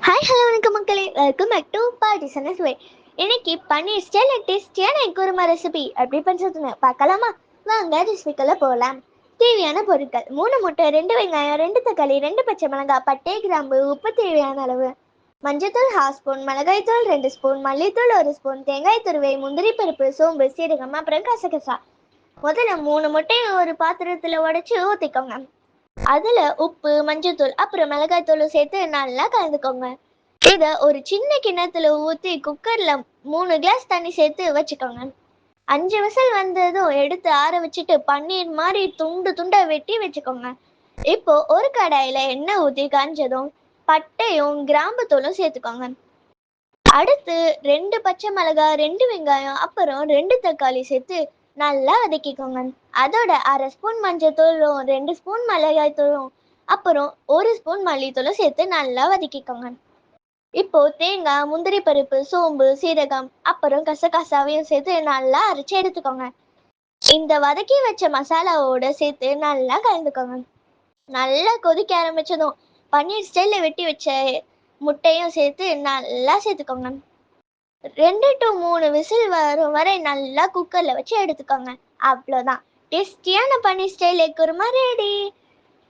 Hi hello வணக்கம் மக்களே, welcome back to party சனஸ் வே. இன்னைக்கு பன்னீர் ஸ்டைல் டேஸ்டியான குருமா ரெசிபி எப்படி பண்ணுறதுன்னு பார்க்கலாமா? வாங்க ரெசிபிக்குள்ள போகலாம். தேவையான பொருட்கள்: 3 முட்டை, 2 வெங்காயம், 2 தக்காளி, 2 பச்சை மிளகாய், பட்டை, கிராம்பு, உப்பு தேவையான அளவு, மஞ்சள்தூள் 1/2 ஸ்பூன், மிளகாய்த்தூள் 2 ஸ்பூன், மல்லித்தூள் 1 ஸ்பூன், தேங்காய் துருவை, முந்திரி பருப்பு, சோம்பு, சீரகம், அப்புறம் கசகசா. முதல்ல 3 முட்டையை ஒரு பாத்திரத்தில் உடைச்சு ஊற்றிக்கோங்க. அதுல உப்பு, மஞ்சள்தூள், அப்புறம் மிளகாய்த்தூள் சேர்த்து நல்லா கலந்துக்கோங்க. இத ஒரு சின்ன கிண்ணத்துல ஊத்தி குக்கர்ல 3 கிளாஸ் தண்ணி சேர்த்து வச்சுக்கோங்க. 5 விசில் வந்ததும் எடுத்து ஆற வச்சுட்டு பன்னீர் மாதிரி துண்டு துண்டா வெட்டி வச்சுக்கோங்க. இப்போ ஒரு கடாயில எண்ணெய் ஊத்தி காஞ்சதும் பட்டையும் கிராம்பு தூளும் சேர்த்துக்கோங்க. அடுத்து 2 பச்சை மிளகாய், 2 வெங்காயம், அப்புறம் 2 தக்காளி சேர்த்து நல்லா வதக்கிக்கோங்க. அதோட 1/2 ஸ்பூன் மஞ்சள் தூளும், 2 ஸ்பூன் மிளகாய் தூளும், அப்புறம் 1 ஸ்பூன் மல்லித்தூளும் சேர்த்து நல்லா வதக்கிக்கோங்க. இப்போ தேங்காய், முந்திரி பருப்பு, சோம்பு, சீரகம், அப்புறம் கசகசாவையும் சேர்த்து நல்லா அரைச்சு எடுத்துக்கோங்க. இந்த வதக்கி வச்ச மசாலாவோட சேர்த்து நல்லா கலந்துக்கோங்க. நல்லா கொதிக்க ஆரம்பிச்சதும் பன்னீர் ஸ்டைல்ல வெட்டி வச்ச முட்டையும் சேர்த்து நல்லா சேர்த்துக்கோங்க. 2 to 3 விசில் வரும் வரை நல்லா குக்கர்ல வச்சு எடுத்துக்கோங்க. அவ்வளோதான், டேஸ்டியான பன்னீர் ஸ்டைல் எக் குருமா ரெடி.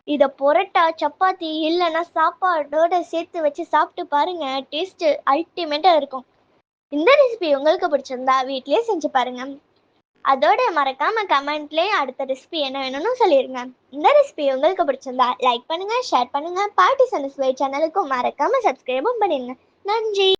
இதை பொரோட்டா, சப்பாத்தி இல்லைன்னா சாப்பாடோட சேர்த்து வச்சு சாப்பிட்டு பாருங்க. டேஸ்ட் அல்டிமேட்டா இருக்கும். இந்த ரெசிபி உங்களுக்கு பிடிச்சிருந்தா வீட்லயே செஞ்சு பாருங்க. அதோட மறக்காம கமெண்ட்லயே அடுத்த ரெசிபி என்ன வேணும்னு சொல்லிருங்க. இந்த ரெசிபி உங்களுக்கு பிடிச்சிருந்தா லைக் பண்ணுங்க, ஷேர் பண்ணுங்க. பார்ட்டி சனஸ் வே சேனலுக்கும் மறக்காம சப்ஸ்கிரைபும் பண்ணிருங்க. நன்றி.